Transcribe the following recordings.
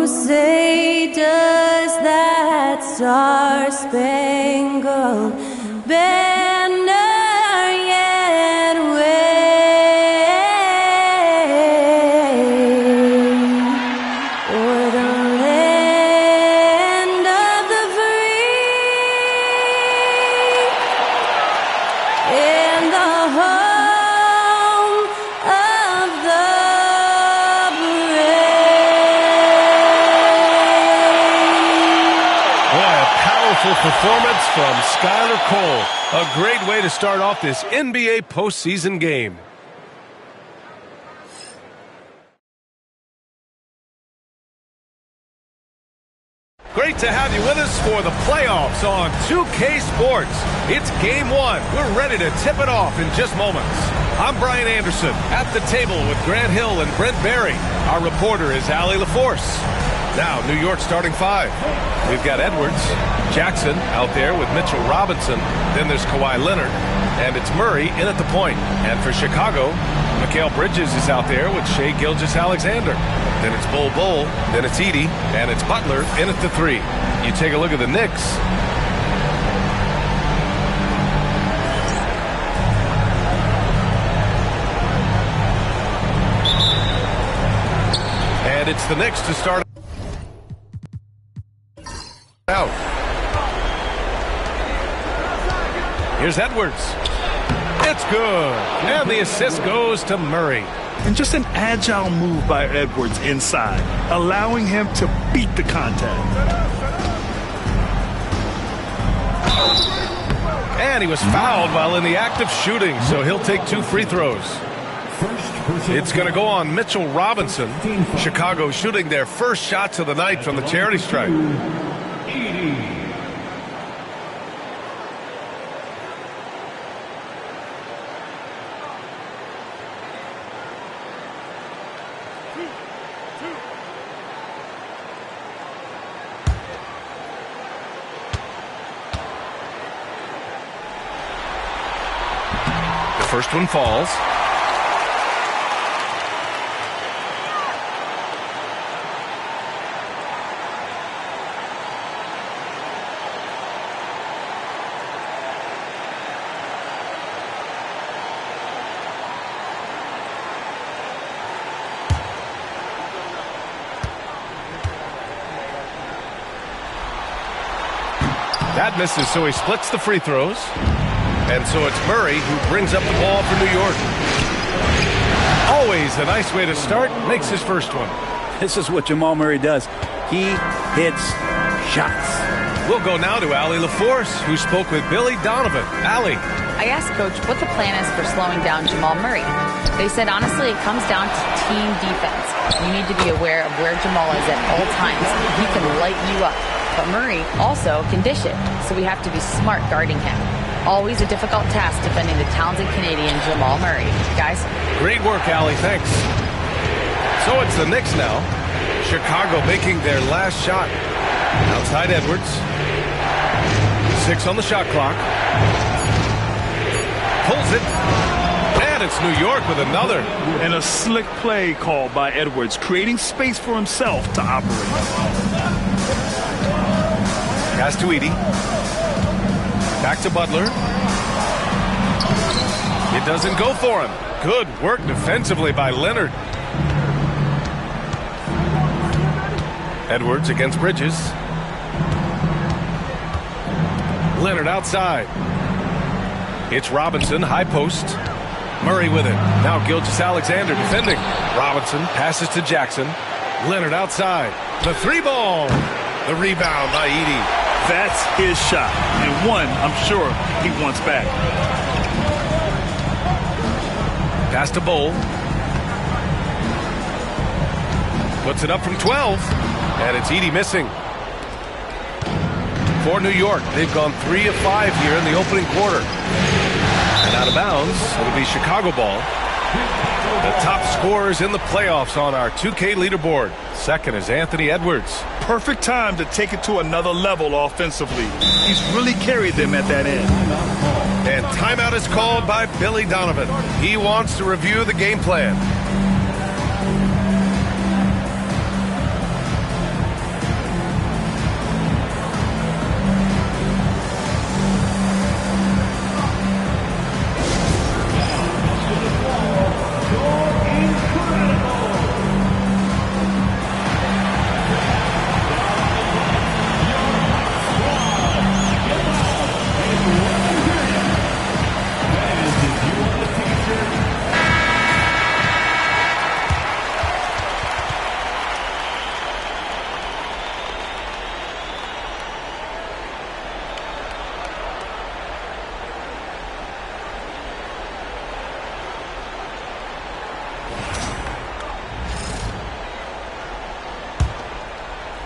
say, does that star-spangled banner yet wave o'er the land of the free and the home of the performance from Skylar Cole. A great way to start off this NBA postseason game. Great to have you with us for the playoffs on 2K Sports. It's game one. We're ready to tip it off in just moments. I'm Brian Anderson at the table with Grant Hill and Brent Barry. Our reporter is Allie LaForce. Now, New York starting five. We've got Edwards, Jackson out there with Mitchell Robinson. Then there's Kawhi Leonard, and it's Murray in at the point. And for Chicago, Mikal Bridges is out there with Shai Gilgeous-Alexander. Then it's Bol, then it's Edey, and it's Butler in at the three. You take a look at the Knicks. And it's the Knicks to start out. Here's Edwards. It's good. And the assist goes to Murray. And just an agile move by Edwards inside, allowing him to beat the contact. And he was fouled while in the act of shooting, so he'll take 2 free throws. It's going to go on Mitchell Robinson. Chicago shooting their first shots of the night from the charity stripe. The first one falls. That misses, so he splits the free throws. And so it's Murray who brings up the ball for New York. Always a nice way to start. Makes his first one. This is what Jamal Murray does. He hits shots. We'll go now to Allie LaForce, who spoke with Billy Donovan. Allie. I asked Coach what the plan is for slowing down Jamal Murray. They said, honestly, it comes down to team defense. You need to be aware of where Jamal is at all times. He can light you up. But Murray also can dish it, so we have to be smart guarding him. Always a difficult task defending the talented Canadian Jamal Murray. Guys? Great work, Allie. Thanks. So it's the Knicks now. Chicago making their last shot. Outside Edwards. 6 on the shot clock. Pulls it. And it's New York with another. And a slick play called by Edwards, creating space for himself to operate. Pass to Edey. Back to Butler. It doesn't go for him. Good work defensively by Leonard. Edwards against Bridges. Leonard outside. It's Robinson, high post. Murray with it. Now Gilgeous-Alexander defending. Robinson passes to Jackson. Leonard outside. The 3-ball. The rebound by Edey. That's his shot, and one I'm sure he wants back. Pass to Bol. Puts it up from 12, and it's Edey missing. For New York, they've gone 3 of 5 here in the opening quarter. And out of bounds, it'll be Chicago ball. The top scorers in the playoffs on our 2K leaderboard. Second is Anthony Edwards. Perfect time to take it to another level offensively. He's really carried them at that end. And timeout is called by Billy Donovan. He wants to review the game plan.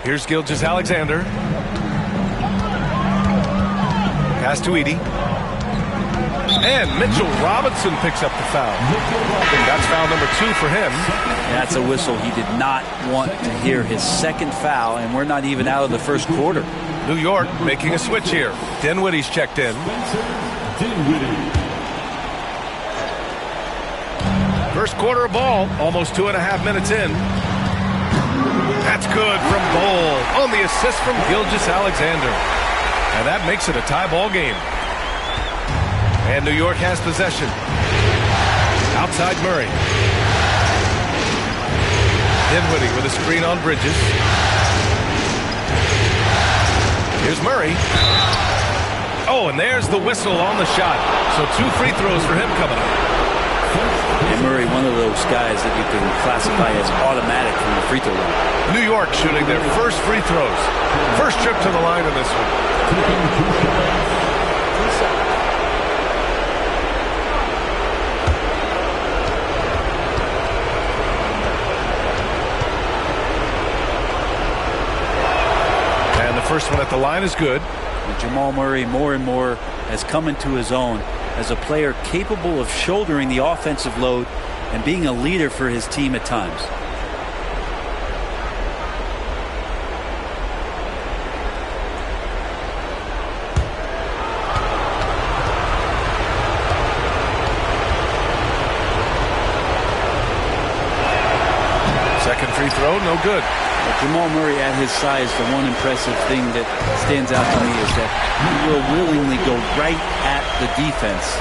Here's Gilgeous-Alexander. Pass to Edey. And Mitchell Robinson picks up the foul. That's foul number 2 for him. That's a whistle. He did not want to hear his second foul, and we're not even out of the first quarter. New York making a switch here. Dinwiddie's checked in. First quarter of ball, almost 2.5 minutes in. That's good from Bol on the assist from Gilgeous-Alexander. And that makes it a tie ball game. And New York has possession. Outside Murray. Dinwiddie with a screen on Bridges. Here's Murray. Oh, and there's the whistle on the shot. So 2 free throws for him coming up. And Murray, one of those guys that you can classify as automatic from the free throw line. New York shooting their first free throws. First trip to the line in this one. And the first one at the line is good. And Jamal Murray more and more has come into his own as a player capable of shouldering the offensive load and being a leader for his team at times. Second free throw, no good. But Jamal Murray at his size, the one impressive thing that stands out to me is that he will willingly go right at the defense.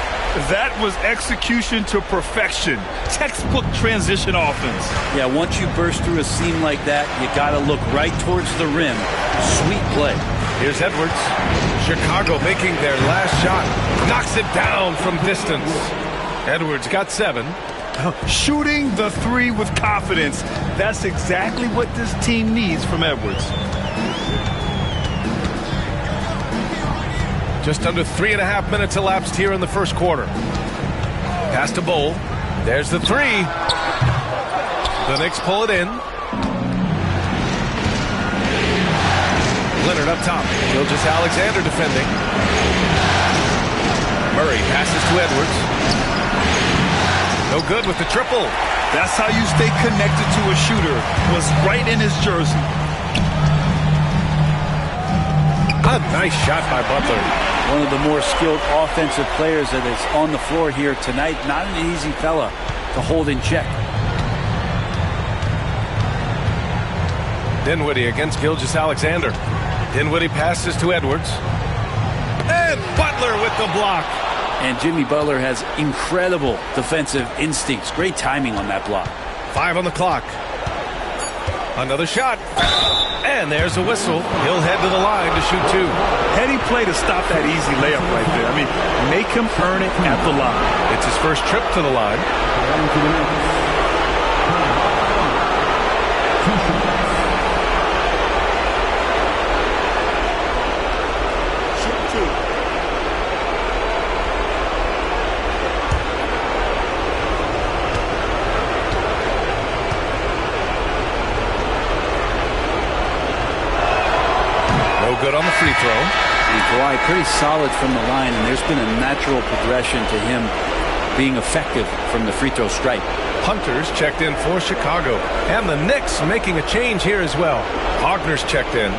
That was execution to perfection. Textbook transition offense. Yeah, once you burst through a seam like that, you got to look right towards the rim. Sweet play. Here's Edwards. Chicago making their last shot. Knocks it down from distance. Edwards got 7. Shooting the 3 with confidence. That's exactly what this team needs from Edwards. Just under 3.5 minutes elapsed here in the first quarter. Pass to Bol. There's the 3. The Knicks pull it in. Leonard up top. Gilgeous-Alexander defending. Murray passes to Edwards. No good with the triple. That's how you stay connected to a shooter. Was right in his jersey. A nice shot by Butler. One of the more skilled offensive players that is on the floor here tonight. Not an easy fella to hold in check. Dinwiddie against Gilgeous-Alexander. Dinwiddie passes to Edwards. And Butler with the block. And Jimmy Butler has incredible defensive instincts. Great timing on that block. 5 on the clock. Another shot. And there's a whistle. He'll head to the line to shoot 2. Heady play to stop that easy layup right there. I mean, make him earn it at the line. It's his first trip to the line. Good on the free throw. And Kawhi pretty solid from the line, and there's been a natural progression to him being effective from the free throw stripe. Hunter's checked in for Chicago. And the Knicks making a change here as well. Wagner's checked in.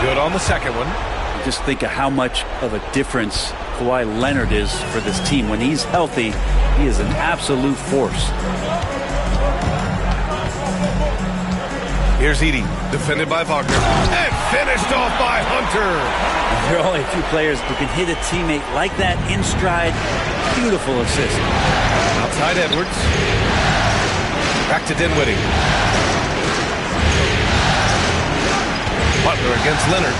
Good on the second one. Just think of how much of a difference Kawhi Leonard is for this team. When he's healthy, he is an absolute force. Here's Edey, defended by Wagner, and finished off by Hunter. There are only a few players who can hit a teammate like that in stride. Beautiful assist. Outside Edwards. Back to Dinwiddie. Butler against Leonard.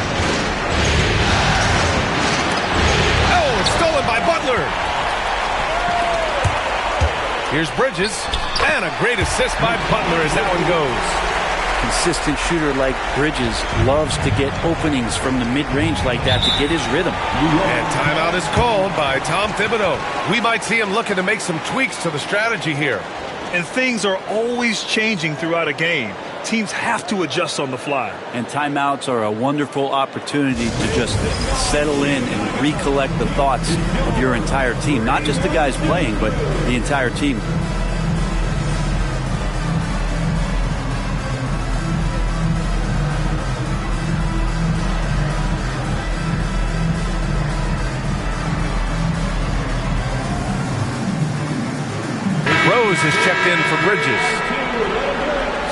Stolen by Butler. Here's Bridges. And a great assist by Butler as that one goes. consistent shooter like Bridges loves to get openings from the mid-range like that to get his rhythm. And timeout is called by Tom Thibodeau. We might see him looking to make some tweaks to the strategy here. And things are always changing throughout a game. Teams have to adjust on the fly. And timeouts are a wonderful opportunity to just settle in and recollect the thoughts of your entire team. Not just the guys playing, but the entire team. Rose is checked in for Bridges.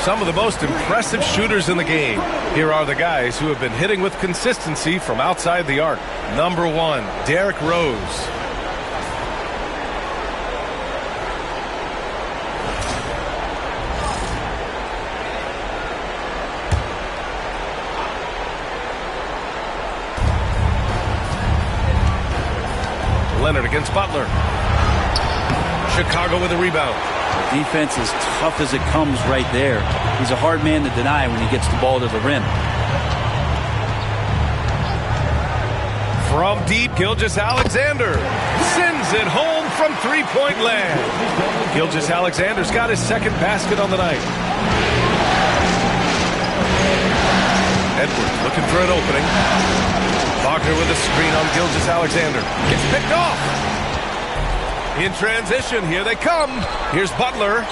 Some of the most impressive shooters in the game. Here are the guys who have been hitting with consistency from outside the arc. Number 1, Derrick Rose. Leonard against Butler. Chicago with a rebound. Defense is tough as it comes right there. He's a hard man to deny when he gets the ball to the rim. From deep, Gilgeous-Alexander sends it home from three-point land. Gilgeous-Alexander's got his second basket on the night. Edwards looking for an opening. Wagner with a screen on Gilgeous-Alexander. Gets picked off. In transition, here they come. Here's Butler.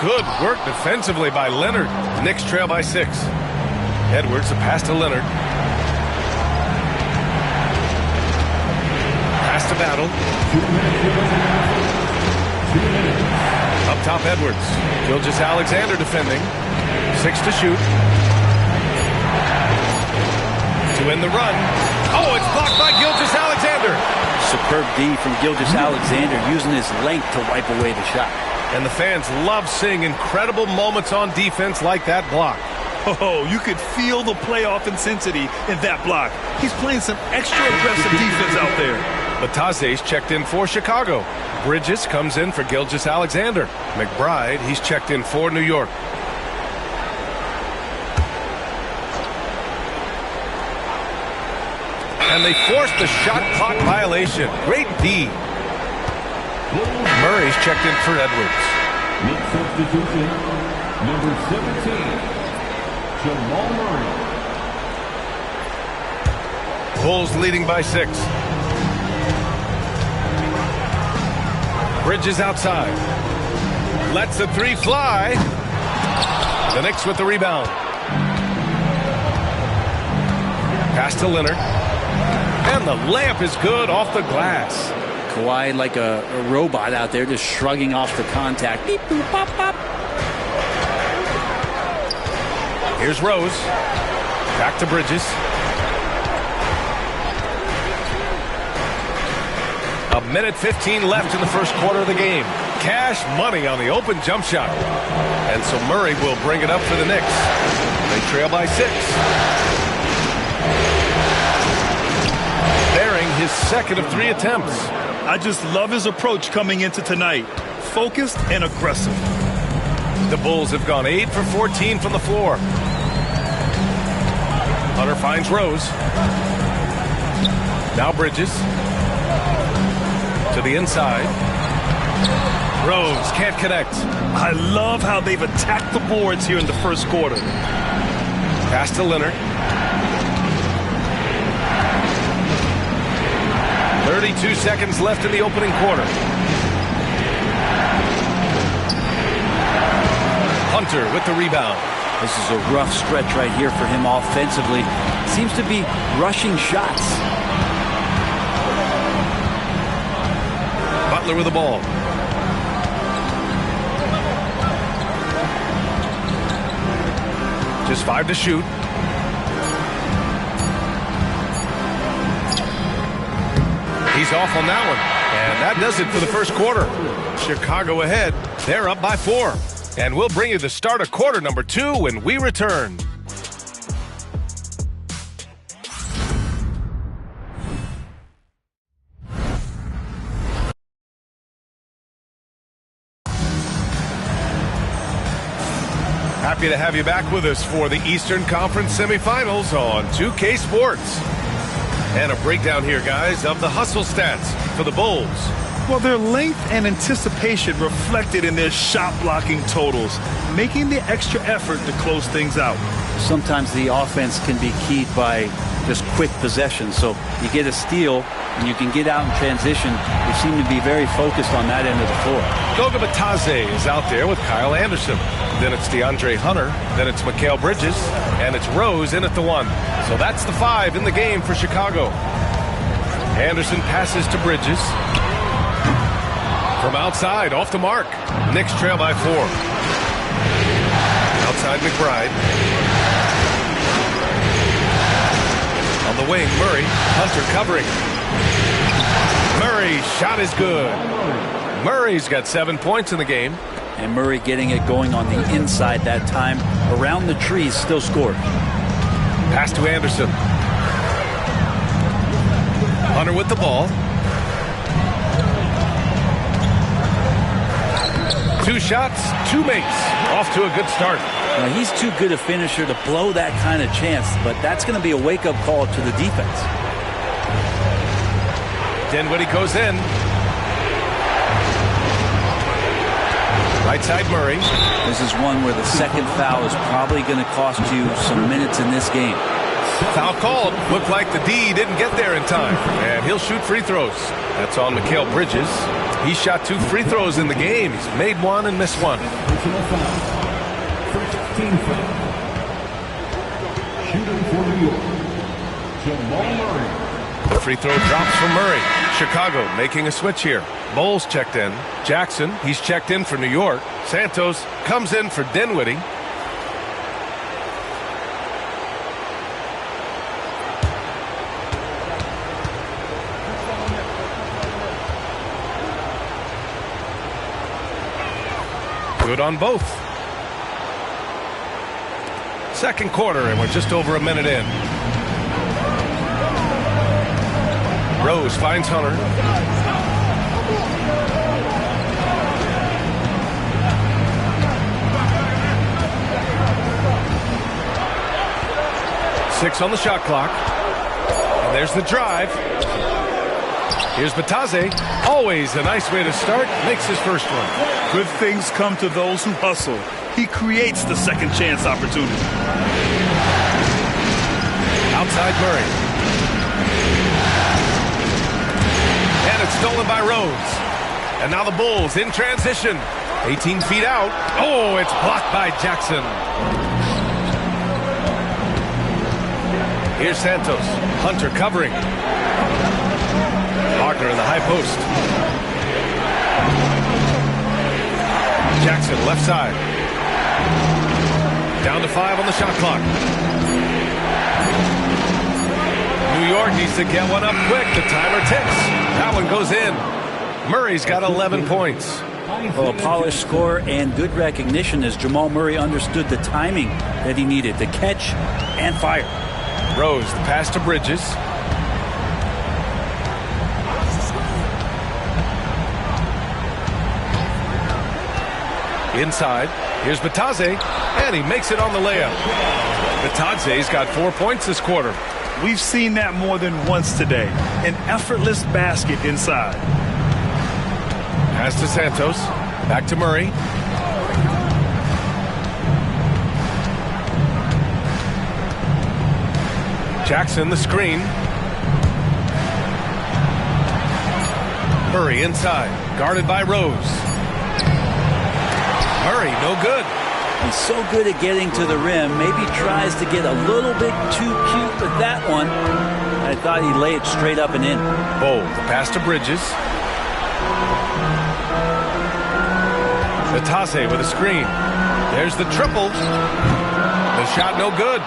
Good work defensively by Leonard. Knicks trail by 6. Edwards, a pass to Leonard. Pass to Battle. Up top, Edwards. Gilgeous-Alexander defending. 6 to shoot. To end the run. Oh, it's blocked by Gilgeous-Alexander. Superb D from Gilgeous-Alexander using his length to wipe away the shot. And the fans love seeing incredible moments on defense like that block. Oh, you could feel the playoff intensity in that block. He's playing some extra aggressive defense out there. Batase's checked in for Chicago. Bridges comes in for Gilgeous-Alexander. McBride, he's checked in for New York. And they forced the shot clock violation. Great D. Murray's checked in for Edwards. Next substitution, number 17, Jamal Murray. Bulls leading by 6. Bridges outside. Lets the 3 fly. The Knicks with the rebound. Pass to Leonard. And the layup is good off the glass. Kawhi like a robot out there just shrugging off the contact. Beep, boop, pop, pop. Here's Rose. Back to Bridges. A minute 15 left in the first quarter of the game. Cash money on the open jump shot. And so Murray will bring it up for the Knicks. They trail by 6. Bearing his second of 3 attempts. I just love his approach coming into tonight. Focused and aggressive. The Bulls have gone 8 for 14 from the floor. Hunter finds Rose. Now Bridges. To the inside. Rose can't connect. I love how they've attacked the boards here in the first quarter. Pass to Leonard. 32 seconds left in the opening quarter. Hunter with the rebound. This is a rough stretch right here for him offensively. Seems to be rushing shots. Butler with the ball. Just 5 to shoot. He's off on that one. And that does it for the first quarter. Chicago ahead. They're up by 4. And we'll bring you the start of quarter number 2 when we return. Happy to have you back with us for the Eastern Conference semifinals on 2K Sports. And a breakdown here, guys, of the hustle stats for the Bulls. Well, their length and anticipation reflected in their shot blocking totals, making the extra effort to close things out. Sometimes the offense can be keyed by just quick possession. So you get a steal and you can get out in transition. They seem to be very focused on that end of the floor. Goga Bitadze is out there with Kyle Anderson. Then it's DeAndre Hunter. Then it's Mikal Bridges. And it's Rose in at the 1. So that's the 5 in the game for Chicago. Anderson passes to Bridges. From outside, off the mark. Knicks trail by 4. Outside McBride. On the wing, Murray. Hunter covering. Murray's shot is good. Murray's got 7 points in the game. And Murray getting it going on the inside that time. Around the trees, still scored. Pass to Anderson. Hunter with the ball. 2 shots, 2 makes. Off to a good start. Now, he's too good a finisher to blow that kind of chance, but that's going to be a wake-up call to the defense. Dinwiddie goes in. Right side Murray. This is one where the second foul is probably going to cost you some minutes in this game. Foul called. Looked like the D didn't get there in time. And he'll shoot free throws. That's on Mikal Bridges. He shot 2 free throws in the game. He's made 1 and missed 1. Shooting for New York, Jamal Murray. The free throw drops from Murray. Chicago making a switch here. Bowles checked in. Jackson, he's checked in for New York. Santos comes in for Dinwiddie. Good on both. Second quarter, and we're just over a minute in. Rose finds Hunter. Six on the shot clock. And there's the drive. Here's Bitadze. Always a nice way to start. Makes his first one. Good things come to those who hustle. He creates the second chance opportunity. Outside Murray. And it's stolen by Rose. And now the Bulls in transition. 18 feet out. Oh, it's blocked by Jackson. Here's Santos. Hunter covering. Wagner in the high post. Jackson left side. Down to 5 on the shot clock. New York needs to get one up quick. The timer ticks. That one goes in. Murray's got 11 points. Well, a polished score and good recognition as Jamal Murray understood the timing that he needed to catch and fire. Rose, the pass to Bridges. Inside. Here's Bitadze, and he makes it on the layup. Bitadze's got 4 points this quarter. We've seen that more than once today. An effortless basket inside. Pass to Santos. Back to Murray. Jackson, the screen. Murray inside. Guarded by Rose. Murray, no good. He's so good at getting to the rim. Maybe tries to get a little bit too cute with that one. I thought he'd lay it straight up and in. Bold. Pass to Bridges. Bitadze with a screen. There's the triple. The shot no good.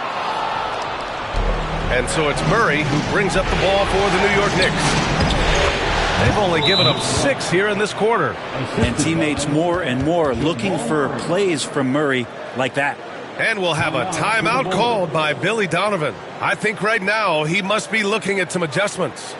And so it's Murray who brings up the ball for the New York Knicks. They've only given up 6 here in this quarter. And teammates more and more looking for plays from Murray like that. And we'll have a timeout called by Billy Donovan. I think right now he must be looking at some adjustments.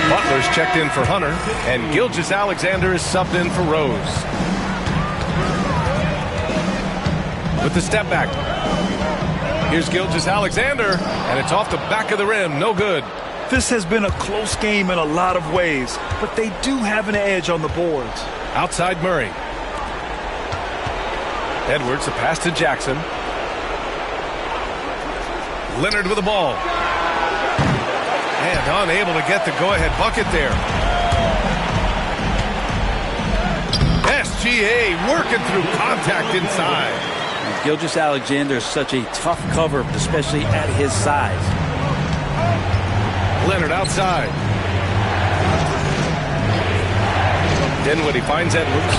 Butler's checked in for Hunter, and Gilgeous-Alexander is subbed in for Rose. With the step back. Here's Gilgeous-Alexander, and it's off the back of the rim. No good. This has been a close game in a lot of ways, but they do have an edge on the boards. Outside Murray. Edwards, a pass to Jackson. Leonard with the ball. And unable to get the go-ahead bucket there. SGA working through contact inside. Gilgeous-Alexander is such a tough cover, especially at his size. Leonard outside. Dinwiddie finds Edwards.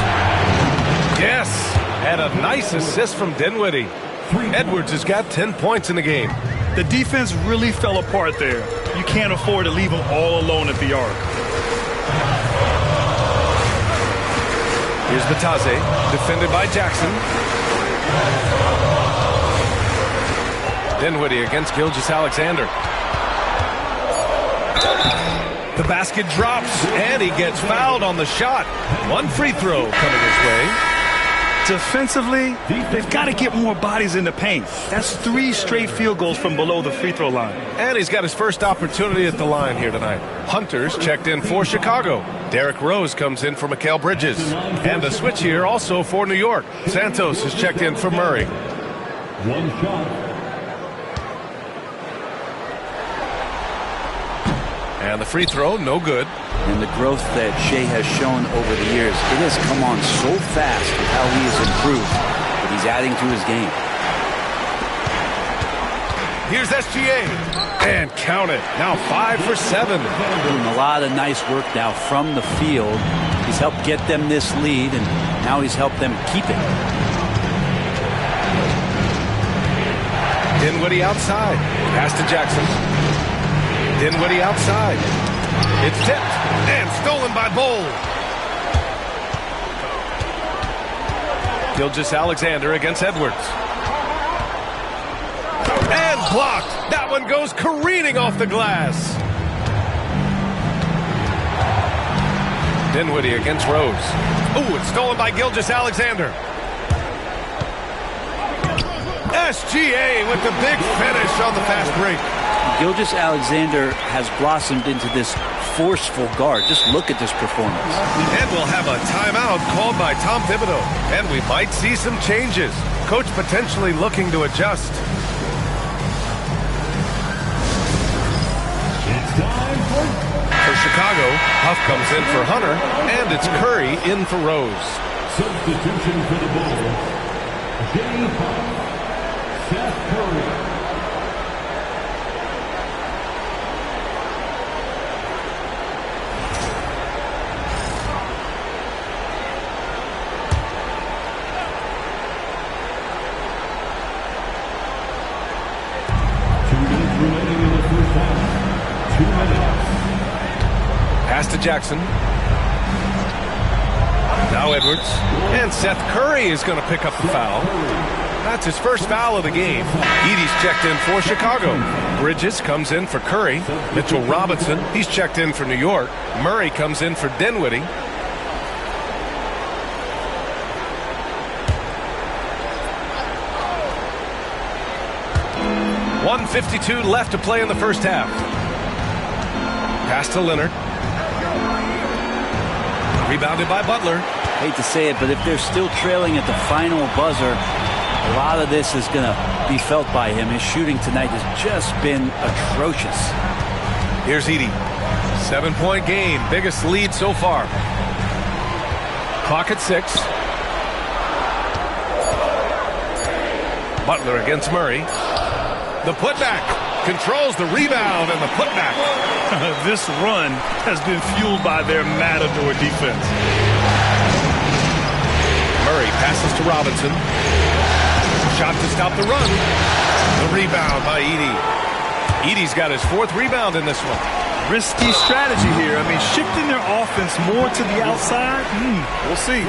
Yes, and a nice assist from Dinwiddie. Edwards has got 10 points in the game. The defense really fell apart there. You can't afford to leave them all alone at the arc. Here's Batase, defended by Jackson. Dinwiddie against Gilgeous-Alexander. The basket drops, and he gets fouled on the shot. One free throw coming his way. Defensively, they've got to get more bodies in the paint. That's 3 straight field goals from below the free throw line. And he's got his first opportunity at the line here tonight. Hunter's checked in for Chicago. Derrick Rose comes in for Mikal Bridges. And a switch here also for New York. Santos is checked in for Murray. One shot. And the free throw, no good. And the growth that Shea has shown over the years, it has come on so fast with how he has improved that he's adding to his game. Here's SGA. And count it. Now 5 for 7. Doing a lot of nice work now from the field. He's helped get them this lead, and now he's helped them keep it. Dinwiddie outside. Pass to Jackson. Dinwiddie outside. It's tipped and stolen by Bol. Gilgeous-Alexander against Edwards. And blocked. That one goes careening off the glass. Dinwiddie against Rose. Ooh, it's stolen by Gilgeous-Alexander. SGA with the big finish on the fast break. Gilgeous-Alexander has blossomed into this forceful guard. Just look at this performance. And we'll have a timeout called by Tom Thibodeau. And we might see some changes. Coach potentially looking to adjust. It's time For Chicago, Huff comes in for Hunter, and it's Curry in for Rose. substitution for the Bulls. Jay Huff, Seth Curry. Remaining in the first half. 2 minutes. Pass to Jackson. Now Edwards. And Seth Curry is going to pick up the foul. That's his first foul of the game. Edey's checked in for Chicago. Bridges comes in for Curry. Mitchell Robinson, he's checked in for New York. Murray comes in for Dinwiddie. .152 left to play in the first half. Pass to Leonard. Rebounded by Butler. Hate to say it, but if they're still trailing at the final buzzer, a lot of this is going to be felt by him. His shooting tonight has just been atrocious. Here's Edey. 7-point game. Biggest lead so far. Clock at 6. Butler against Murray. The putback. Controls the rebound and the putback. This run has been fueled by their matador defense. Murray passes to Robinson. Shot to stop the run. The rebound by Edey. Edey's got his 4th rebound in this one. Risky strategy here. I mean, shifting their offense more to the outside, we'll see.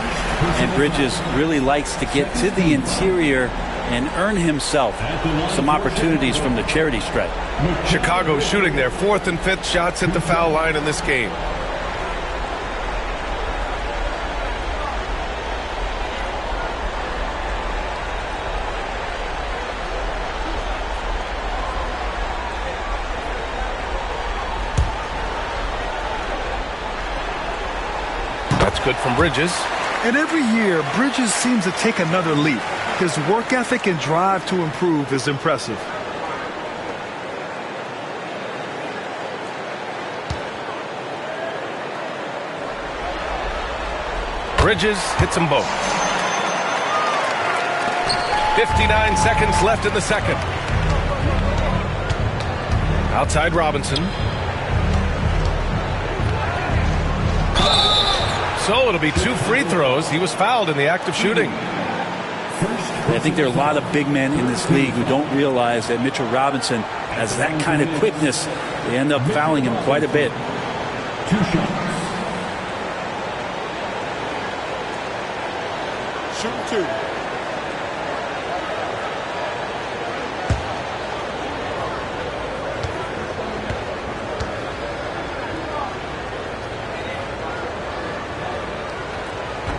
And Bridges really likes to get to the interior and earn himself some opportunities from the charity stripe. Chicago shooting their 4th and 5th shots at the foul line in this game. That's good from Bridges. And every year, Bridges seems to take another leap. His work ethic and drive to improve is impressive. Bridges hits them both. 59 seconds left in the second. Outside Robinson. So it'll be 2 free throws. He was fouled in the act of shooting. I think there are a lot of big men in this league who don't realize that Mitchell Robinson has that kind of quickness. They end up fouling him quite a bit. 2 shots. Shoot 2.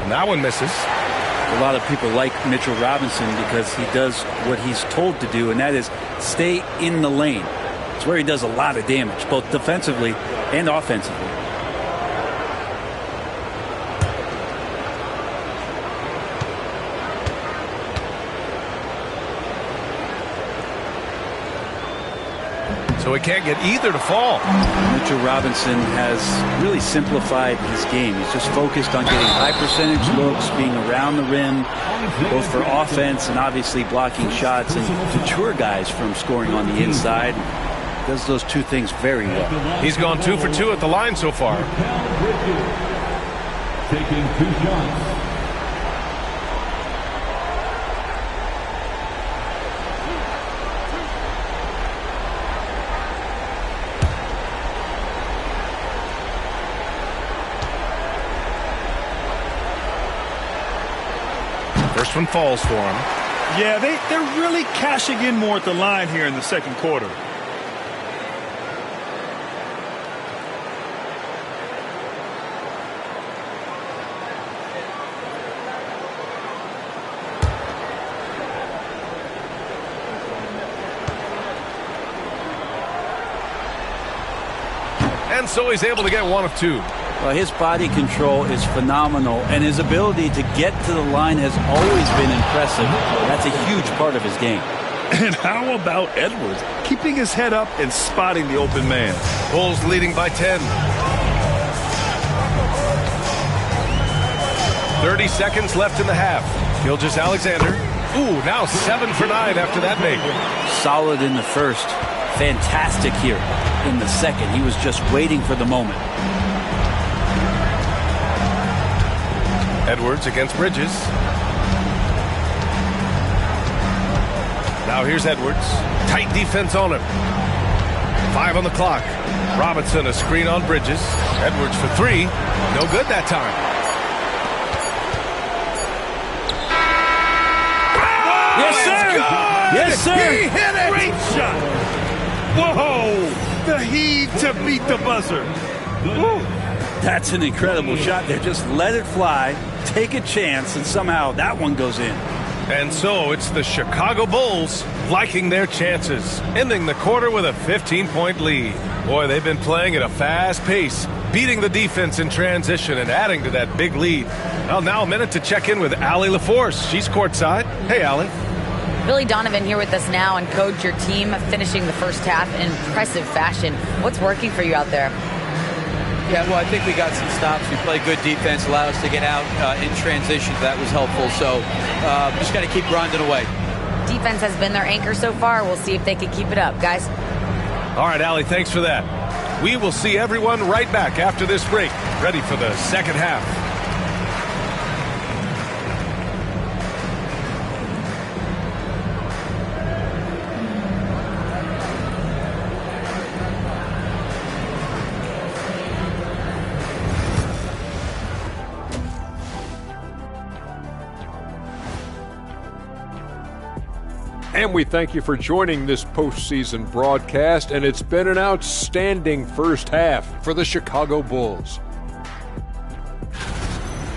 And that one misses. A lot of people like Mitchell Robinson because he does what he's told to do, and that is stay in the lane. It's where he does a lot of damage, both defensively and offensively. So he can't get either to fall. Mitchell Robinson has really simplified his game. He's just focused on getting high percentage looks, being around the rim, both for offense and obviously blocking shots, and deter guys from scoring on the inside. Does those 2 things very well. He's gone 2 for 2 at the line so far. Taking 2 shots. First one falls for him. Yeah, they're really cashing in more at the line here in the second quarter. And so he's able to get 1 of 2. Well, his body control is phenomenal, and his ability to get to the line has always been impressive. That's a huge part of his game. And how about Edwards keeping his head up and spotting the open man? Bulls leading by 10. 30 seconds left in the half. Gilgeous-Alexander. Ooh, now 7 for 9 after that make. Solid in the first. Fantastic here in the second. He was just waiting for the moment. Edwards against Bridges. Now here's Edwards. Tight defense on him. 5 on the clock. Robinson a screen on Bridges. Edwards for 3. No good that time. Yes, sir. Yes, sir. He hit it. Great shot. Whoa. The heave to beat the buzzer. Woo. That's an incredible shot there. Just let it fly, take a chance, and somehow that one goes in. And so it's the Chicago Bulls liking their chances, ending the quarter with a 15-point lead. Boy, they've been playing at a fast pace, beating the defense in transition and adding to that big lead. Well, now a minute to check in with Allie LaForce. She's courtside. Hey, Allie. Billy Donovan here with us now, and coach, your team finishing the first half in impressive fashion. What's working for you out there? Yeah, well, I think we got some stops. We played good defense, allowed us to get out in transition. That was helpful. So just got to keep grinding away. Defense has been their anchor so far. We'll see if they can keep it up, guys. All right, Allie, thanks for that. We will see everyone right back after this break, ready for the second half. And we thank you for joining this postseason broadcast, and it's been an outstanding first half for the Chicago Bulls.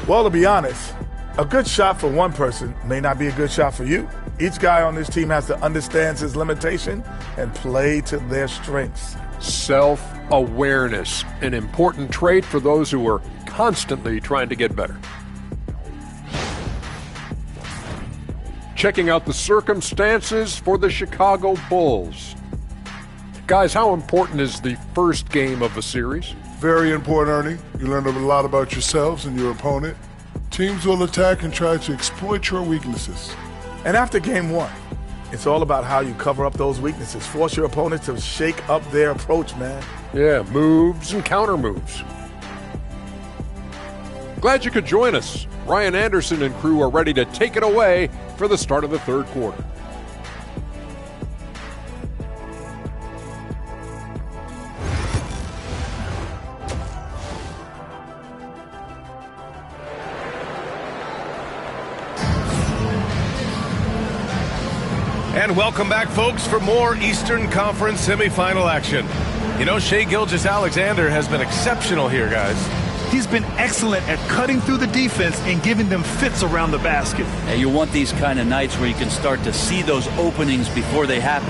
Well, to be honest, a good shot for one person may not be a good shot for you. Each guy on this team has to understand his limitation and play to their strengths. Self-awareness, an important trait for those who are constantly trying to get better. Checking out the circumstances for the Chicago Bulls. Guys, how important is the first game of a series? Very important, Ernie. You learn a lot about yourselves and your opponent. Teams will attack and try to exploit your weaknesses. And after game one, it's all about how you cover up those weaknesses. Force your opponent to shake up their approach, man. Yeah, moves and counter moves. Glad you could join us. Ryan Anderson and crew are ready to take it away for the start of the third quarter. And welcome back, folks, for more Eastern Conference semifinal action. You know, Shai Gilgeous-Alexander has been exceptional here, guys. He's been excellent at cutting through the defense and giving them fits around the basket. And you want these kind of nights where you can start to see those openings before they happen.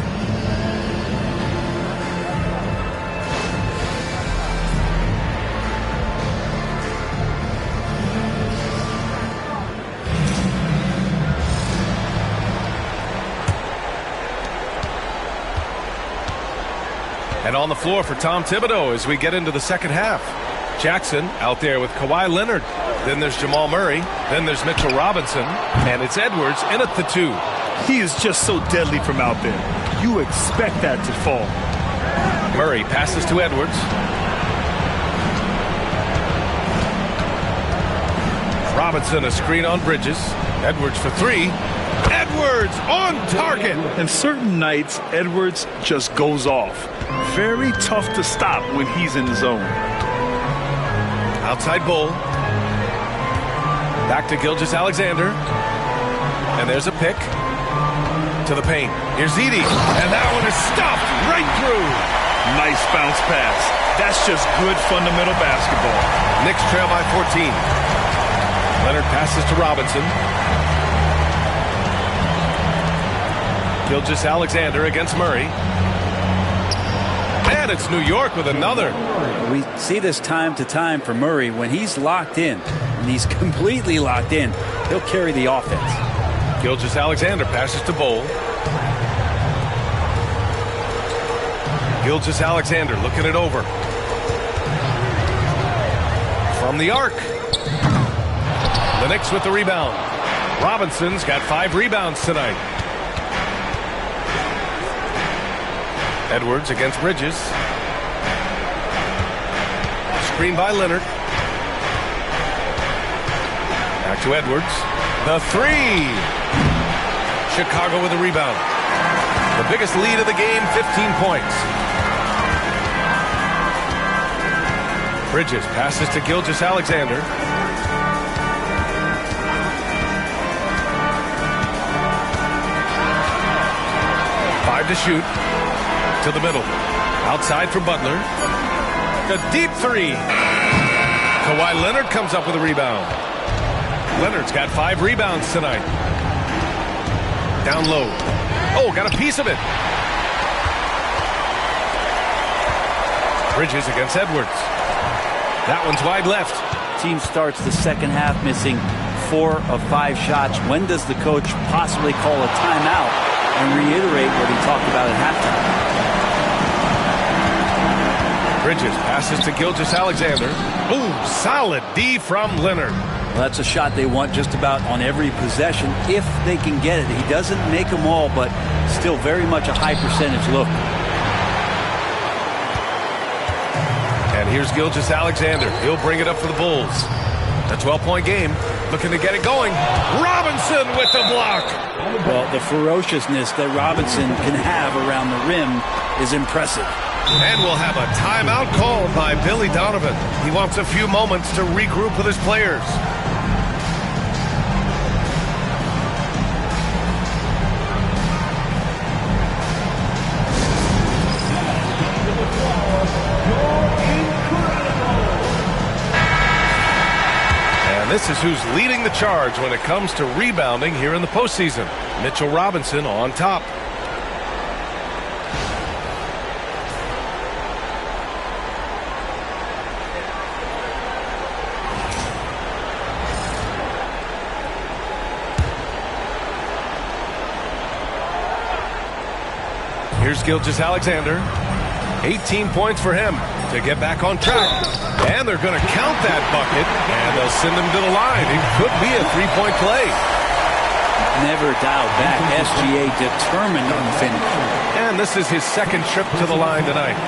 And on the floor for Tom Thibodeau as we get into the second half. Jackson out there with Kawhi Leonard. Then there's Jamal Murray. Then there's Mitchell Robinson. And it's Edwards in at the 2. He is just so deadly from out there. You expect that to fall. Murray passes to Edwards. Robinson a screen on Bridges. Edwards for 3. Edwards on target. And certain nights, Edwards just goes off. Very tough to stop when he's in the zone. Outside Bull. Back to Gilgeous-Alexander. And there's a pick. To the paint. Here's Edey. And that one is stopped right through. Nice bounce pass. That's just good fundamental basketball. Knicks trail by 14. Leonard passes to Robinson. Gilgeous-Alexander against Murray. And it's New York with another. We see this time to time for Murray. When he's locked in, and he's completely locked in, he'll carry the offense. Gilgeous-Alexander passes to Bull. Gilgeous-Alexander looking it over. From the arc. The Knicks with the rebound. Robinson's got 5 rebounds tonight. Edwards against Bridges. Screen by Leonard. Back to Edwards. The 3. Chicago with a rebound. The biggest lead of the game, 15 points. Bridges passes to Gilgeous-Alexander. Five to shoot. To the middle. Outside for Butler. The deep 3. Kawhi Leonard comes up with a rebound. Leonard's got 5 rebounds tonight. Down low. Oh, got a piece of it. Bridges against Edwards. That one's wide left. Team starts the second half missing 4 of 5 shots. When does the coach possibly call a timeout and reiterate what he talked about at halftime? Bridges passes to Gilgeous-Alexander. Ooh, solid D from Leonard. Well, that's a shot they want just about on every possession if they can get it. He doesn't make them all, but still very much a high percentage look. And here's Gilgeous-Alexander. He'll bring it up for the Bulls. A 12-point game. Looking to get it going. Robinson with the block. Well, the ferociousness that Robinson can have around the rim is impressive. And we'll have a timeout called by Billy Donovan. He wants a few moments to regroup with his players. And this is who's leading the charge when it comes to rebounding here in the postseason. Mitchell Robinson on top. Here's Gilgeous-Alexander. 18 points for him to get back on track. And they're going to count that bucket, and they'll send him to the line. It could be a three-point play. Never dialed back. SGA determined on the finish. And this is his second trip to the line tonight.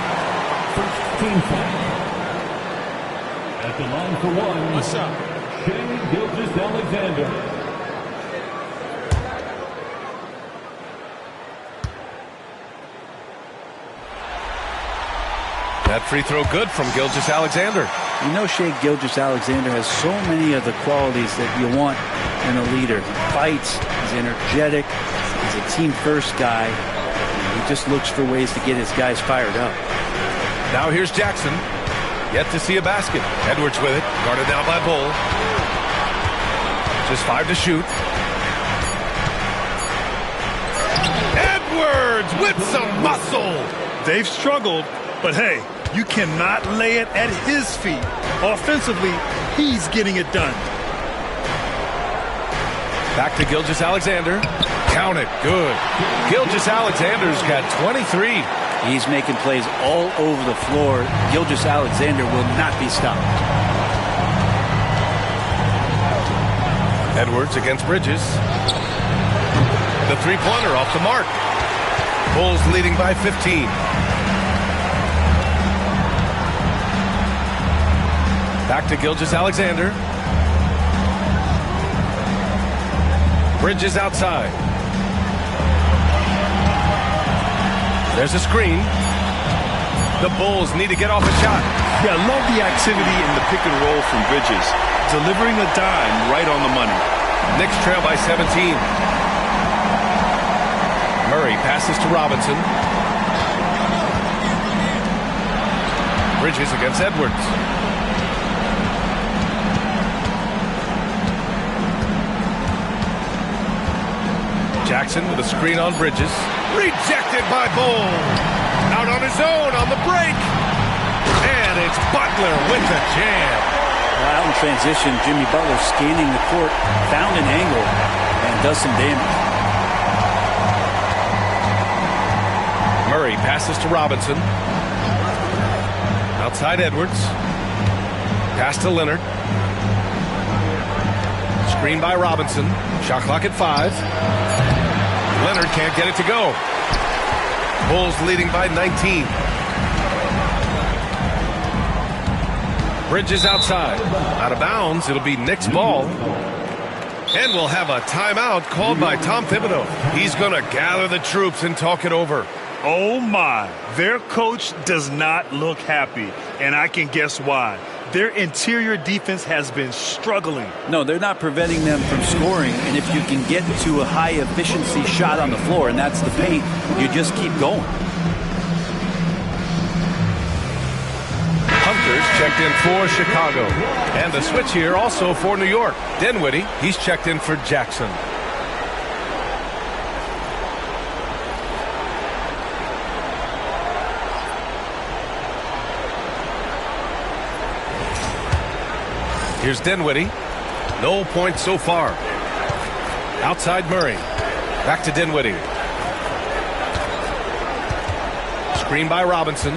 Team foul. At the line for one. What's up? Shea Gilgeous-Alexander. That free throw good from Gilgeous-Alexander. You know, Shea Gilgeous-Alexander has so many of the qualities that you want in a leader. He fights, he's energetic, he's a team-first guy. He just looks for ways to get his guys fired up. Now here's Jackson. Yet to see a basket. Edwards with it, guarded down by Bull. Just 5 to shoot. Edwards with some muscle. They've struggled, but hey, you cannot lay it at his feet. Offensively, he's getting it done. Back to Gilgeous-Alexander. Count it. Good. Gilgeous-Alexander's got 23. He's making plays all over the floor. Gilgeous-Alexander will not be stopped. Edwards against Bridges. The three-pointer off the mark. Bulls leading by 15. Back to Gilgeous-Alexander. Bridges outside. There's a screen. The Bulls need to get off a shot. Yeah, I love the activity in the pick and roll from Bridges. Delivering a dime right on the money. Knicks trail by 17. Murray passes to Robinson. Bridges against Edwards. Jackson with a screen on Bridges. Rejected by Bull. Out on his own on the break. And it's Butler with the jam. Well, out in transition, Jimmy Butler scanning the court, found an angle, and does some damage. Murray passes to Robinson. Outside Edwards. Pass to Leonard. Screen by Robinson. Shot clock at 5. Leonard can't get it to go. Bulls leading by 19. Bridges outside. Out of bounds. It'll be Knicks ball. And we'll have a timeout called by Tom Thibodeau. He's going to gather the troops and talk it over. Oh my, their coach does not look happy, and I can guess why. Their interior defense has been struggling. No, they're not preventing them from scoring, and if you can get to a high efficiency shot on the floor, and that's the paint, you just keep going. Hunter's checked in for Chicago. And the switch here also for New York. Dinwiddie, he's checked in for Jackson. Here's Dinwiddie. No points so far. Outside Murray. Back to Dinwiddie. Screen by Robinson.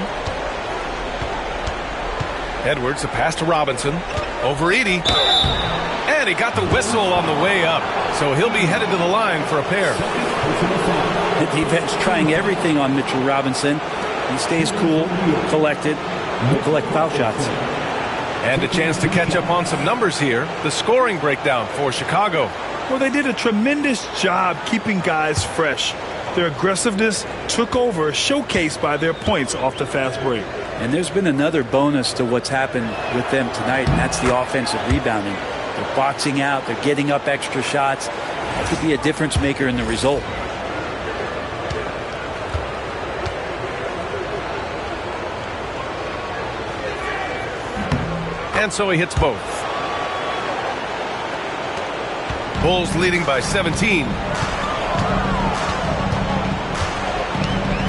Edwards, a pass to Robinson. Over Edey. And he got the whistle on the way up. So he'll be headed to the line for a pair. The defense trying everything on Mitchell Robinson. He stays cool, collected, will collect foul shots. And a chance to catch up on some numbers here. The scoring breakdown for Chicago. Well, they did a tremendous job keeping guys fresh. Their aggressiveness took over, showcased by their points off the fast break. And there's been another bonus to what's happened with them tonight, and that's the offensive rebounding. They're boxing out. They're getting up extra shots. That could be a difference maker in the result. And so he hits both. Bulls leading by 17.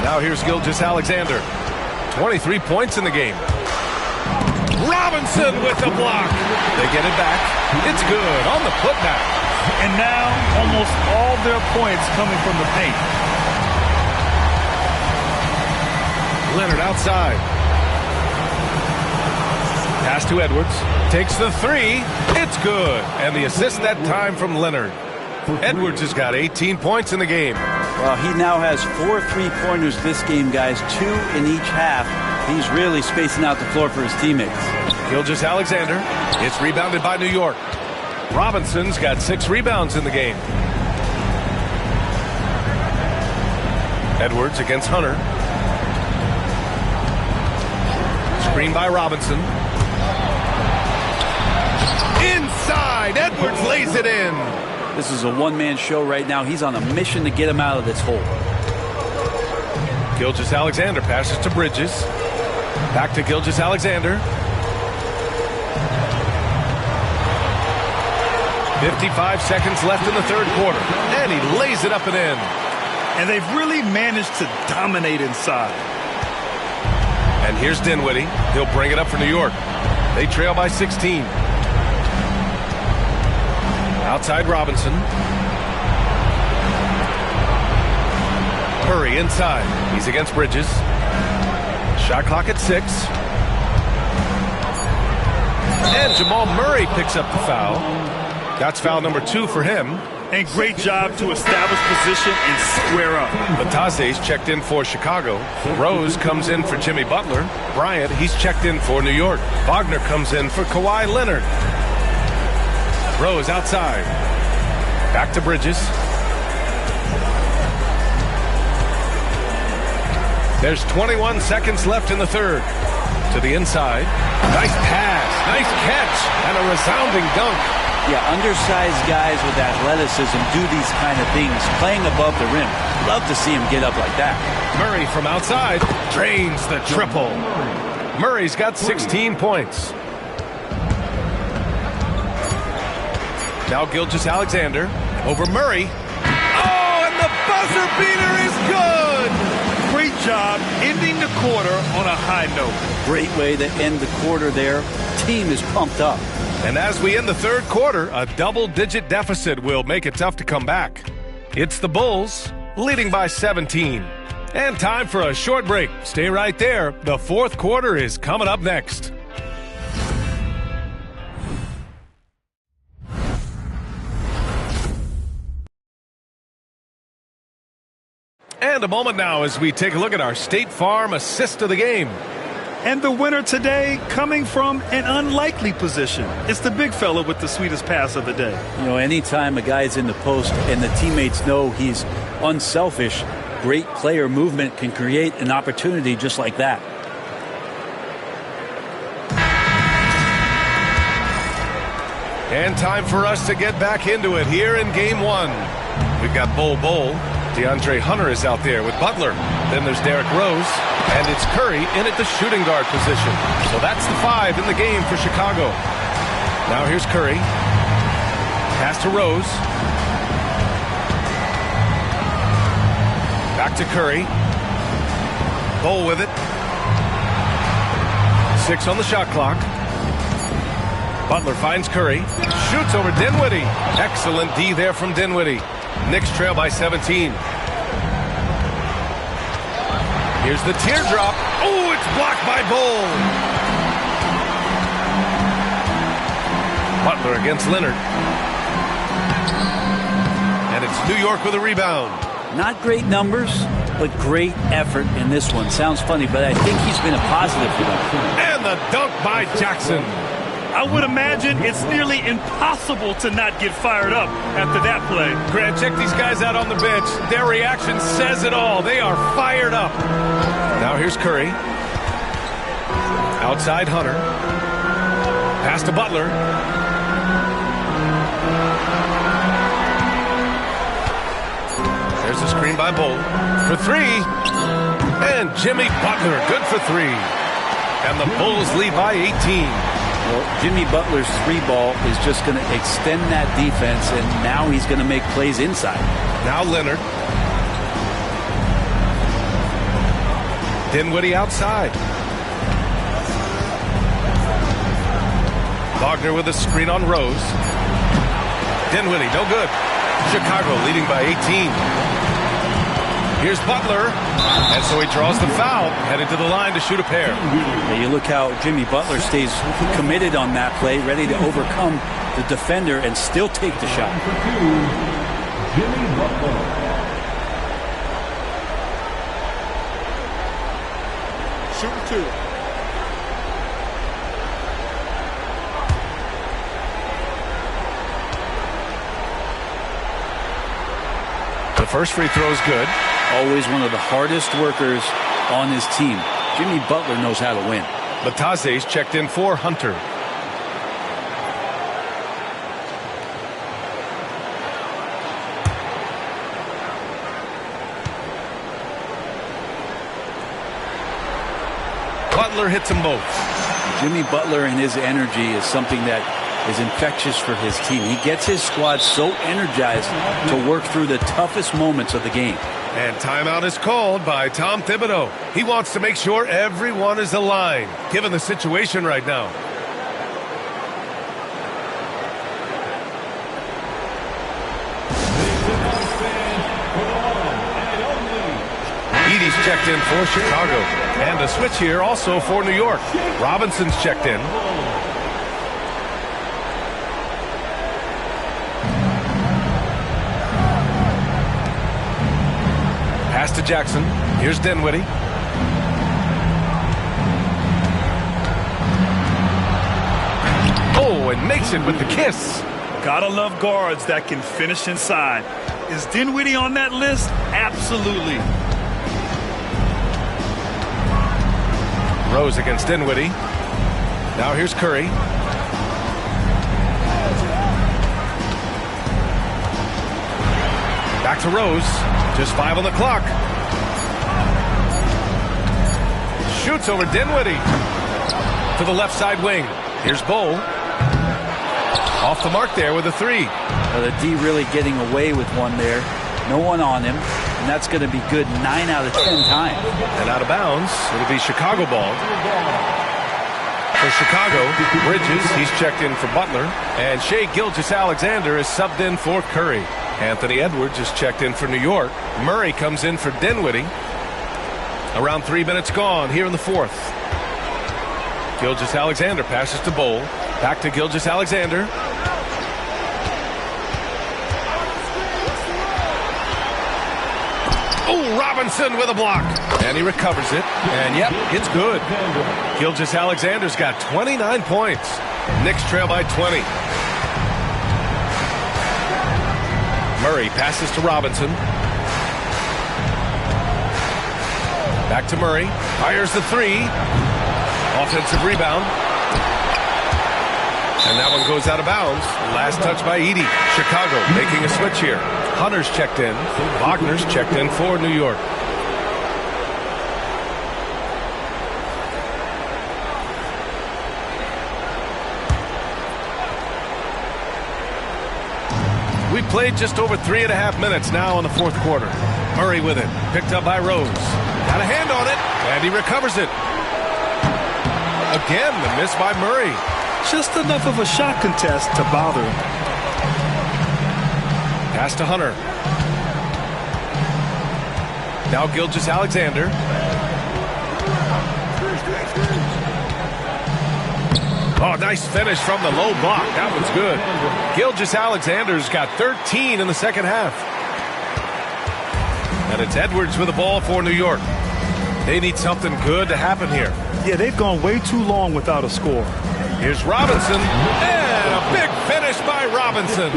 Now here's Gilgeous-Alexander. 23 points in the game. Robinson with the block. They get it back. It's good on the putback. And now almost all their points coming from the paint. Leonard outside. Pass to Edwards. Takes the three. It's good. And the assist that time from Leonard. Edwards has got 18 points in the game. Well, he now has 4 3-pointers this game, guys. 2 in each half. He's really spacing out the floor for his teammates. Gilgeous-Alexander. It's rebounded by New York. Robinson's got 6 rebounds in the game. Edwards against Hunter. Screen by Robinson. Inside. Edwards lays it in. This is a one-man show right now. He's on a mission to get him out of this hole. Gilgeous-Alexander passes to Bridges. Back to Gilgeous-Alexander. 55 seconds left in the third quarter. And he lays it up and in. And they've really managed to dominate inside. And here's Dinwiddie. He'll bring it up for New York. They trail by 16. Outside Robinson. Curry inside. He's against Bridges. Shot clock at 6. And Jamal Murray picks up the foul. That's foul number 2 for him. And great job to establish position and square up. Batase's checked in for Chicago. Rose comes in for Jimmy Butler. Bryant, he's checked in for New York. Wagner comes in for Kawhi Leonard. Rose outside. Back to Bridges. There's 21 seconds left in the third. To the inside. Nice pass. Nice catch. And a resounding dunk. Yeah, undersized guys with athleticism do these kind of things, playing above the rim. Love to see him get up like that. Murray from outside drains the triple. Murray's got 16 points. Now Gilgeous-Alexander over Murray. Oh, and the buzzer beater is good! Great job ending the quarter on a high note. Great way to end the quarter there. Team is pumped up. And as we end the third quarter, a double-digit deficit will make it tough to come back. It's the Bulls leading by 17. And time for a short break. Stay right there. The fourth quarter is coming up next. And a moment now as we take a look at our State Farm assist of the game. And the winner today coming from an unlikely position. It's the big fella with the sweetest pass of the day. You know, anytime a guy's in the post and the teammates know he's unselfish, great player movement can create an opportunity just like that. And time for us to get back into it here in game one. We've got Bol. DeAndre Hunter is out there with Butler. Then there's Derrick Rose. And it's Curry in at the shooting guard position. So that's the 5 in the game for Chicago. Now here's Curry. Pass to Rose. Back to Curry. Bol with it. 6 on the shot clock. Butler finds Curry. Shoots over Dinwiddie. Excellent D there from Dinwiddie. Knicks trail by 17. Here's the teardrop. Oh, it's blocked by Bol. Butler against Leonard. And it's New York with a rebound. Not great numbers, but great effort in this one. Sounds funny, but I think he's been a positive for them. And the dunk by Jackson. I would imagine it's nearly impossible to not get fired up after that play. Grant, check these guys out on the bench. Their reaction says it all. They are fired up. Now here's Curry. Outside Hunter. Pass to Butler. There's a screen by Bol. For 3. And Jimmy Butler, good for 3. And the Bulls lead by 18. Well, Jimmy Butler's 3-ball is just going to extend that defense, and now he's going to make plays inside. Now Leonard. Dinwiddie outside. Wagner with a screen on Rose. Dinwiddie, no good. Chicago leading by 18. Here's Butler, and so he draws the foul, headed to the line to shoot a pair. Yeah, you look how Jimmy Butler stays committed on that play, ready to overcome the defender and still take the shot. Jimmy Butler. Shooting 2. The first free throw is good. Always one of the hardest workers on his team. Jimmy Butler knows how to win. Batase's checked in for Hunter. Butler hits them both. Jimmy Butler and his energy is something that is infectious for his team. He gets his squad so energized to work through the toughest moments of the game. And timeout is called by Tom Thibodeau. He wants to make sure everyone is aligned, given the situation right now. Edie's checked in for Chicago. And a switch here also for New York. Robinson's checked in. Pass to Jackson. Here's Dinwiddie. Oh, and makes it with the kiss. Gotta love guards that can finish inside. Is Dinwiddie on that list? Absolutely. Rose against Dinwiddie. Now here's Curry. Back to Rose. Just 5 on the clock. Shoots over Dinwiddie. To the left side wing. Here's Bowl. Off the mark there with a 3. Well, the D really getting away with one there. No one on him. And that's going to be good 9 out of 10 times. And out of bounds, it'll be Chicago ball. For Chicago, Bridges, he's checked in for Butler. And Shai Gilgeous-Alexander is subbed in for Curry. Anthony Edwards is checked in for New York. Murray comes in for Dinwiddie. Around 3 minutes gone here in the fourth. Gilgeous-Alexander passes to Bowl. Back to Gilgeous-Alexander. Oh, Robinson with a block. And he recovers it. And yep, it's good. Gilgeous-Alexander's got 29 points. Knicks trail by 20. Murray passes to Robinson. Back to Murray. Fires the 3. Offensive rebound. And that one goes out of bounds. Last touch by Edie. Chicago making a switch here. Hunter's checked in. Wagner's checked in for New York. We played just over 3.5 minutes now in the fourth quarter. Murray with it. Picked up by Rose. Got a hand on it. And he recovers it. Again, the miss by Murray. Just enough of a shot contest to bother him. Pass to Hunter. Now Gilgeous-Alexander. Oh, nice finish from the low block. That was good. Gilgeous-Alexander's got 13 in the second half. And it's Edwards with the ball for New York. They need something good to happen here. Yeah, they've gone way too long without a score. Here's Robinson. And a big finish by Robinson.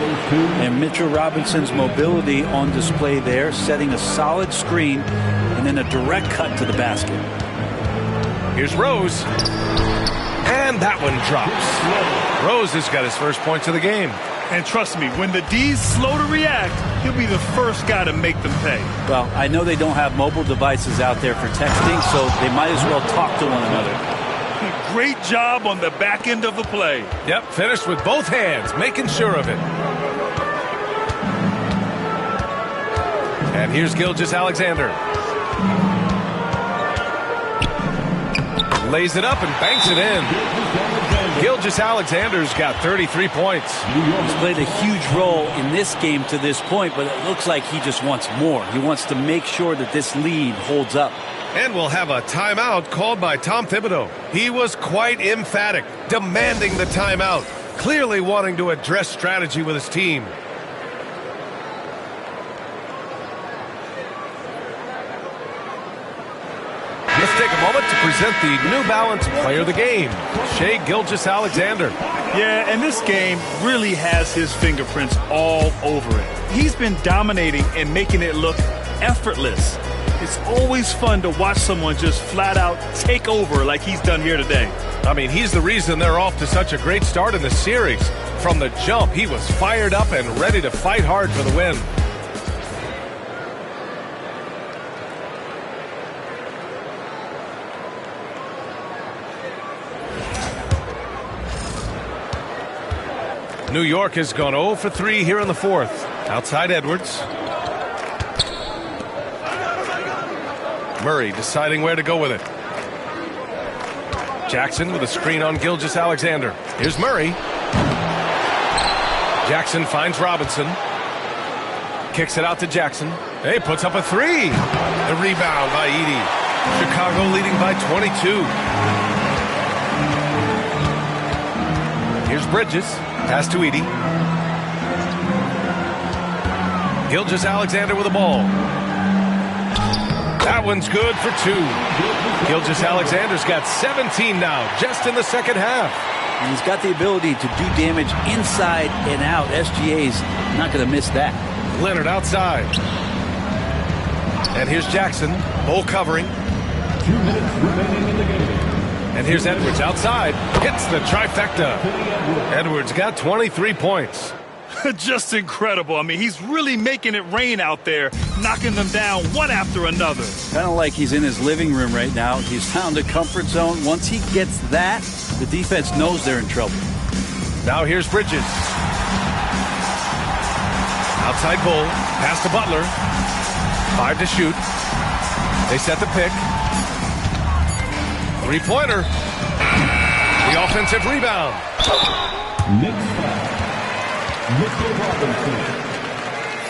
And Mitchell Robinson's mobility on display there, setting a solid screen and then a direct cut to the basket. Here's Rose. And that one drops. Rose has got his first points of the game. And trust me, when the D's slow to react, he'll be the first guy to make them pay. Well, I know they don't have mobile devices out there for texting, so they might as well talk to one another. Great job on the back end of the play. Yep, finished with both hands, making sure of it. And here's Gilgeous-Alexander. Lays it up and banks it in. Gilgeous-Alexander's got 33 points. He's played a huge role in this game to this point, but it looks like he just wants more. He wants to make sure that this lead holds up. And we'll have a timeout called by Tom Thibodeau. He was quite emphatic, demanding the timeout, clearly wanting to address strategy with his team. Let's take a moment to present the New Balance Player of the Game, Shai Gilgeous-Alexander. Yeah, and this game really has his fingerprints all over it. He's been dominating and making it look effortless. It's always fun to watch someone just flat out take over like he's done here today. I mean, he's the reason they're off to such a great start in the series. From the jump, he was fired up and ready to fight hard for the win. New York has gone 0 for 3 here in the fourth. Outside Edwards. Murray deciding where to go with it. Jackson with a screen on Gilgeous-Alexander. Here's Murray. Jackson finds Robinson. Kicks it out to Jackson. Hey, puts up a three. The rebound by Edey. Chicago leading by 22. Here's Bridges. Pass to Edey. Gilgeous-Alexander with the ball. That one's good for two. Gilgeous-Alexander's got 17 now, just in the second half. And he's got the ability to do damage inside and out. SGA's not going to miss that. Leonard outside. And here's Jackson. Bull covering. 2 minutes remaining in the game. And here's Edwards outside. Hits the trifecta. Edwards got 23 points. Just incredible. I mean, he's really making it rain out there, knocking them down one after another. Kind of like he's in his living room right now. He's found a comfort zone. Once he gets that, the defense knows they're in trouble. Now here's Bridges. Outside Bull. Pass to Butler. 5 to shoot. They set the pick. Three-pointer. The offensive rebound. Knicks foul. Mitchell Robinson.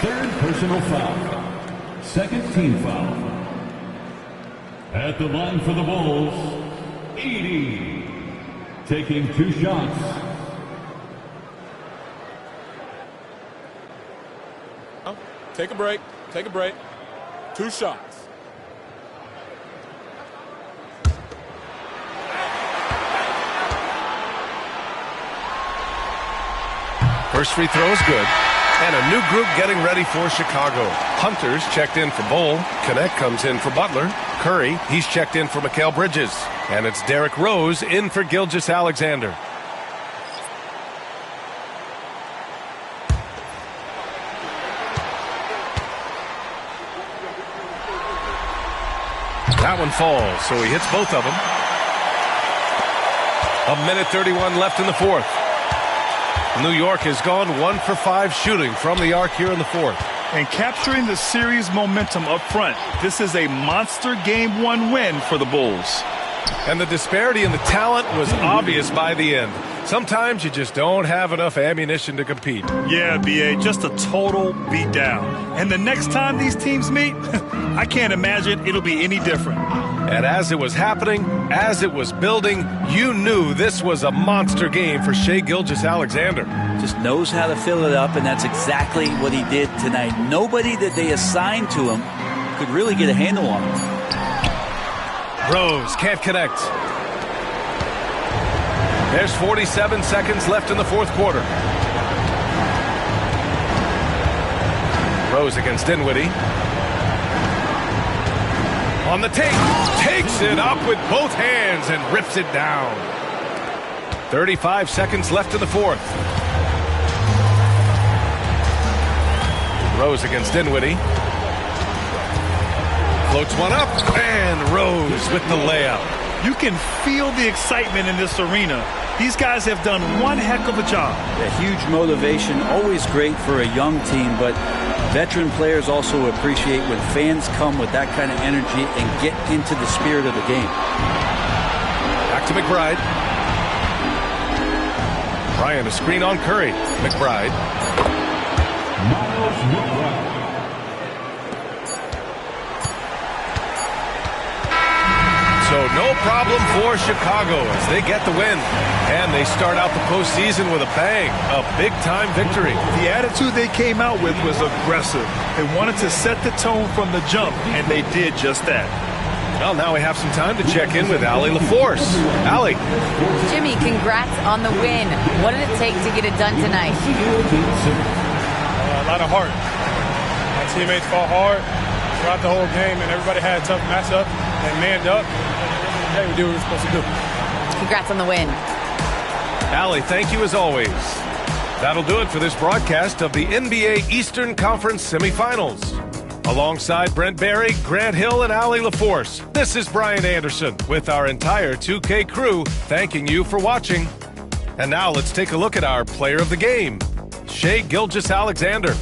Third personal foul. Second team foul. At the line for the Bulls, Edey. Taking 2 shots. Take a break. Take a break. 2 shots. First free throw is good. And a new group getting ready for Chicago. Hunter's checked in for Bull. Connect comes in for Butler. Curry, he's checked in for Mikal Bridges. And it's Derrick Rose in for Gilgeous-Alexander. That one falls, so he hits both of them. 1:31 left in the fourth. New York has gone 1 for 5 shooting from the arc here in the fourth. And capturing the series momentum up front. This is a monster Game 1 win for the Bulls. And the disparity in the talent was obvious by the end. Sometimes you just don't have enough ammunition to compete. Yeah, B.A., just a total beatdown. And the next time these teams meet, I can't imagine it'll be any different. And as it was happening, as it was building, you knew this was a monster game for Shai Gilgeous-Alexander. Just knows how to fill it up, and that's exactly what he did tonight. Nobody that they assigned to him could really get a handle on him. Rose can't connect. There's 47 seconds left in the fourth quarter. Rose against Dinwiddie. On the take, takes it up with both hands and rips it down. 35 seconds left in the fourth. Rose against Dinwiddie. Floats one up, and Rose with the layup. You can feel the excitement in this arena. These guys have done one heck of a job. A huge motivation, always great for a young team, but veteran players also appreciate when fans come with that kind of energy and get into the spirit of the game. Back to McBride. Bryant, a screen on Curry. McBride. Miles McBride. So no problem for Chicago as they get the win. And they start out the postseason with a bang, a big-time victory. The attitude they came out with was aggressive. They wanted to set the tone from the jump, and they did just that. Well, now we have some time to check in with Allie LaForce. Allie. Jimmy, congrats on the win. What did it take to get it done tonight? A lot of heart. My teammates fought hard throughout the whole game, and everybody had a tough matchup and manned up. Hey, we did what we were supposed to do. Congrats on the win. Allie, thank you as always. That'll do it for this broadcast of the NBA Eastern Conference semifinals. Alongside Brent Barry, Grant Hill, and Allie LaForce, this is Brian Anderson with our entire 2K crew thanking you for watching. And now let's take a look at our player of the game, Shai Gilgeous-Alexander.